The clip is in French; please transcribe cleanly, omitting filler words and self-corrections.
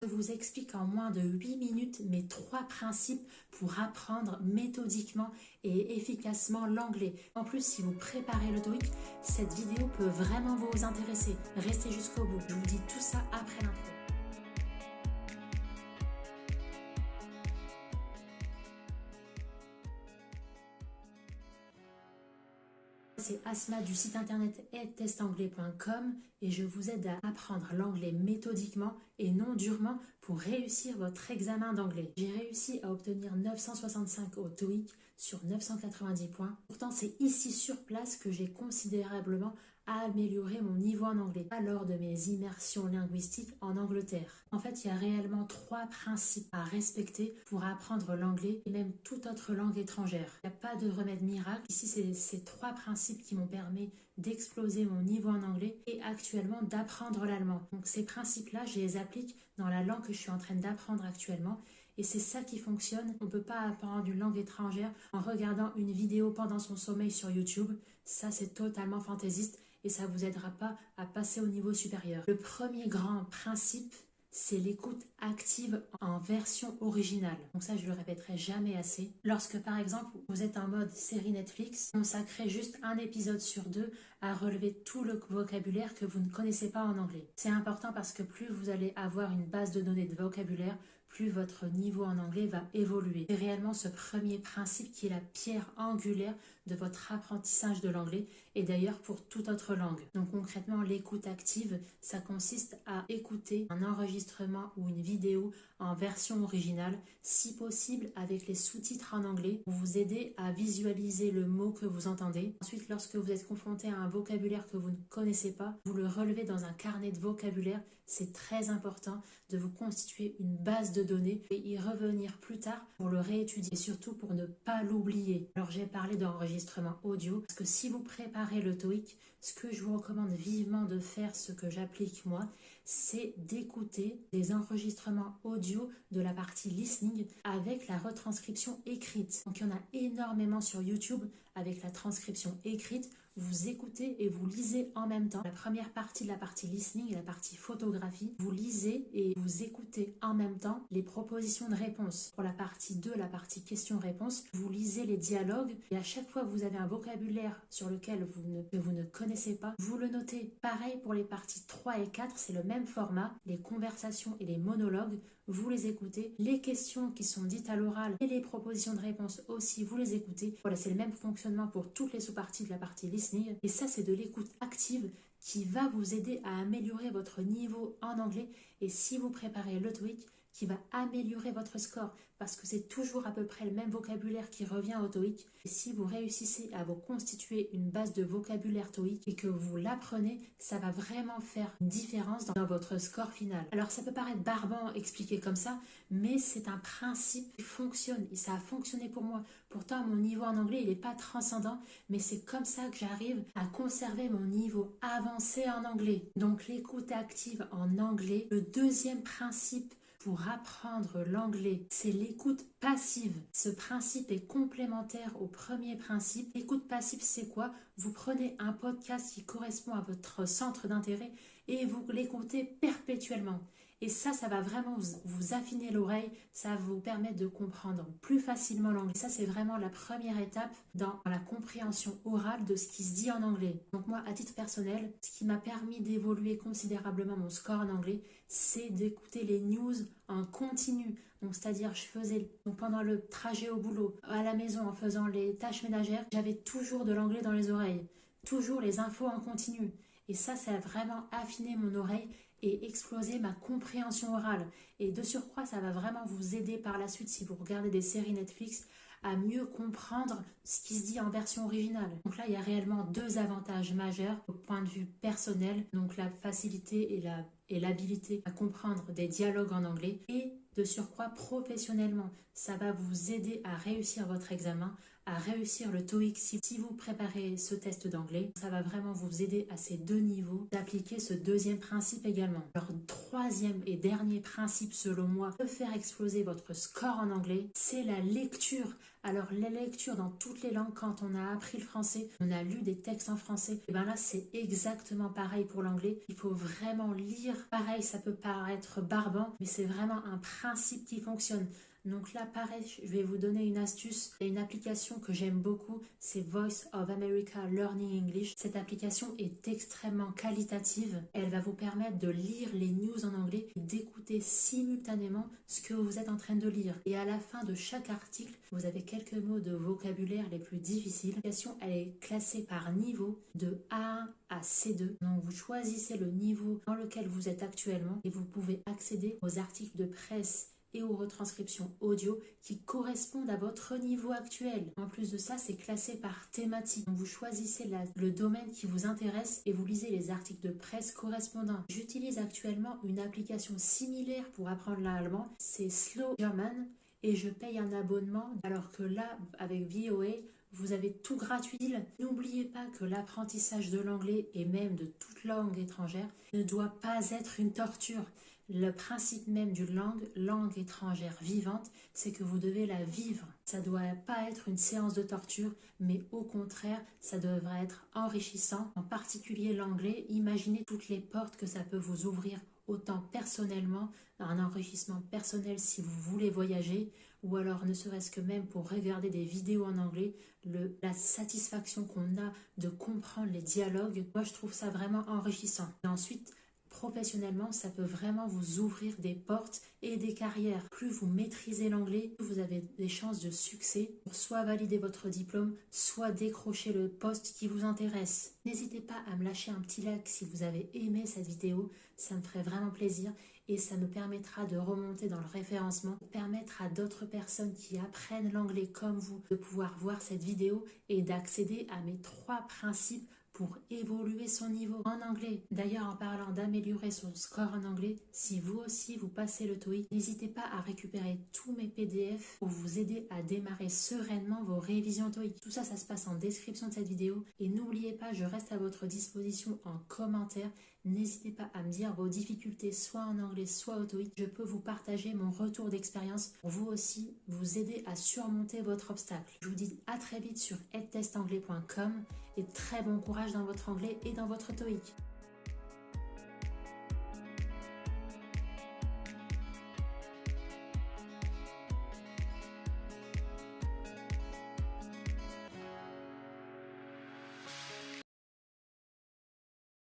Je vous explique en moins de 8 minutes mes 3 principes pour apprendre méthodiquement et efficacement l'anglais. En plus, si vous préparez le TOEIC, cette vidéo peut vraiment vous intéresser. Restez jusqu'au bout. Je vous dis tout ça après l'intro. C'est Asma du site internet edtestanglais.com et je vous aide à apprendre l'anglais méthodiquement et non durement pour réussir votre examen d'anglais. J'ai réussi à obtenir 965 au TOEIC sur 990 points. Pourtant, c'est ici sur place que j'ai considérablement amélioré mon niveau en anglais lors de mes immersions linguistiques en Angleterre. En fait, il y a réellement 3 principes à respecter pour apprendre l'anglais et même toute autre langue étrangère. Il n'y a pas de remède miracle. Ici, c'est ces 3 principes qui m'ont permis d'exploser mon niveau en anglais et actuellement d'apprendre l'allemand. Donc ces principes-là, je les applique dans la langue que je suis en train d'apprendre actuellement. Et c'est ça qui fonctionne. On ne peut pas apprendre une langue étrangère en regardant une vidéo pendant son sommeil sur YouTube. Ça, c'est totalement fantaisiste et ça ne vous aidera pas à passer au niveau supérieur. Le premier grand principe, c'est l'écoute active en version originale. Donc ça, je le répéterai jamais assez. Lorsque, par exemple, vous êtes en mode série Netflix, consacrez juste un épisode sur 2 à relever tout le vocabulaire que vous ne connaissez pas en anglais. C'est important parce que plus vous allez avoir une base de données de vocabulaire, plus votre niveau en anglais va évoluer. C'est réellement ce premier principe qui est la pierre angulaire de votre apprentissage de l'anglais et d'ailleurs pour toute autre langue. Donc concrètement, l'écoute active, ça consiste à écouter un enregistrement ou une vidéo en version originale, si possible avec les sous-titres en anglais, pour vous aider à visualiser le mot que vous entendez. Ensuite, lorsque vous êtes confronté à un vocabulaire que vous ne connaissez pas, vous le relevez dans un carnet de vocabulaire. C'est très important de vous constituer une base de données et y revenir plus tard pour le réétudier et surtout pour ne pas l'oublier. Alors j'ai parlé d'enregistrement audio parce que si vous préparez le TOEIC, ce que je vous recommande vivement de faire, ce que j'applique moi, c'est d'écouter des enregistrements audio de la partie listening avec la retranscription écrite. Donc il y en a énormément sur YouTube avec la transcription écrite. Vous écoutez et vous lisez en même temps. La première partie de la partie listening et la partie photographie, vous lisez et vous écoutez en même temps les propositions de réponse. Pour la partie 2, la partie questions-réponses, vous lisez les dialogues et à chaque fois que vous avez un vocabulaire sur lequel que vous ne connaissez pas, vous le notez. Pareil pour les parties 3 et 4, c'est le même format. Les conversations et les monologues, vous les écoutez. Les questions qui sont dites à l'oral et les propositions de réponse aussi, vous les écoutez. Voilà, c'est le même fonctionnement pour toutes les sous-parties de la partie listening. Et ça, c'est de l'écoute active qui va vous aider à améliorer votre niveau en anglais. Et si vous préparez le TOEIC, qui va améliorer votre score parce que c'est toujours à peu près le même vocabulaire qui revient au TOEIC. Et si vous réussissez à vous constituer une base de vocabulaire TOEIC et que vous l'apprenez, ça va vraiment faire une différence dans votre score final. Alors ça peut paraître barbant expliqué comme ça, mais c'est un principe qui fonctionne et ça a fonctionné pour moi. Pourtant, mon niveau en anglais, il n'est pas transcendant, mais c'est comme ça que j'arrive à conserver mon niveau avancé en anglais. Donc l'écoute active en anglais. Le deuxième principe pour apprendre l'anglais, c'est l'écoute passive. Ce principe est complémentaire au premier principe. L'écoute passive, c'est quoi? Vous prenez un podcast qui correspond à votre centre d'intérêt et vous l'écoutez perpétuellement. Et ça va vraiment vous affiner l'oreille, ça va vous permettre de comprendre plus facilement l'anglais. Ça, c'est vraiment la première étape dans la compréhension orale de ce qui se dit en anglais. Donc moi, à titre personnel, ce qui m'a permis d'évoluer considérablement mon score en anglais, c'est d'écouter les news en continu. Donc c'est-à-dire, je faisais pendant le trajet au boulot, à la maison, en faisant les tâches ménagères, j'avais toujours de l'anglais dans les oreilles, toujours les infos en continu. Et ça a vraiment affiné mon oreille et exploser ma compréhension orale. Et de surcroît, ça va vraiment vous aider par la suite, si vous regardez des séries Netflix, à mieux comprendre ce qui se dit en version originale. Donc là, il y a réellement 2 avantages majeurs au point de vue personnel, donc la facilité et l'habilité à comprendre des dialogues en anglais et de surcroît professionnellement. Ça va vous aider à réussir votre examen, à réussir le TOEIC. Si vous préparez ce test d'anglais, ça va vraiment vous aider à ces deux niveaux d'appliquer ce deuxième principe également. Alors, troisième et dernier principe selon moi de faire exploser votre score en anglais, c'est la lecture. Alors la lecture dans toutes les langues, quand on a appris le français, on a lu des textes en français, et bien là c'est exactement pareil pour l'anglais. Il faut vraiment lire. Pareil, ça peut paraître barbant, mais c'est vraiment un principe qui fonctionne. Donc là, pareil, je vais vous donner une astuce. Il y a une application que j'aime beaucoup, c'est Voice of America Learning English. Cette application est extrêmement qualitative. Elle va vous permettre de lire les news en anglais et d'écouter simultanément ce que vous êtes en train de lire. Et à la fin de chaque article, vous avez quelques mots de vocabulaire les plus difficiles. L'application, elle est classée par niveau de A1 à C2. Donc vous choisissez le niveau dans lequel vous êtes actuellement et vous pouvez accéder aux articles de presse et aux retranscriptions audio qui correspondent à votre niveau actuel. En plus de ça, c'est classé par thématique. Donc vous choisissez le domaine qui vous intéresse et vous lisez les articles de presse correspondants. J'utilise actuellement une application similaire pour apprendre l'allemand, c'est Slow German, et je paye un abonnement, alors que là, avec VOA, vous avez tout gratuit. N'oubliez pas que l'apprentissage de l'anglais et même de toute langue étrangère ne doit pas être une torture. Le principe même d'une langue étrangère vivante, c'est que vous devez la vivre. Ça ne doit pas être une séance de torture, mais au contraire, ça devrait être enrichissant. En particulier l'anglais, imaginez toutes les portes que ça peut vous ouvrir, autant personnellement, un enrichissement personnel si vous voulez voyager, ou alors ne serait-ce que même pour regarder des vidéos en anglais, la satisfaction qu'on a de comprendre les dialogues, moi je trouve ça vraiment enrichissant. Et ensuite, professionnellement, ça peut vraiment vous ouvrir des portes et des carrières. Plus vous maîtrisez l'anglais, plus vous avez des chances de succès pour soit valider votre diplôme, soit décrocher le poste qui vous intéresse. N'hésitez pas à me lâcher un petit like si vous avez aimé cette vidéo, ça me ferait vraiment plaisir et ça me permettra de remonter dans le référencement, permettre à d'autres personnes qui apprennent l'anglais comme vous de pouvoir voir cette vidéo et d'accéder à mes 3 principes pour évoluer son niveau en anglais. D'ailleurs, en parlant d'améliorer son score en anglais, si vous aussi vous passez le TOEIC, n'hésitez pas à récupérer tous mes PDF pour vous aider à démarrer sereinement vos révisions TOEIC. Tout ça, ça se passe en description de cette vidéo. Et n'oubliez pas, je reste à votre disposition en commentaire. N'hésitez pas à me dire vos difficultés, soit en anglais, soit au TOEIC. Je peux vous partager mon retour d'expérience pour vous aussi vous aider à surmonter votre obstacle. Je vous dis à très vite sur edtestanglais.com et très bon courage dans votre anglais et dans votre TOEIC.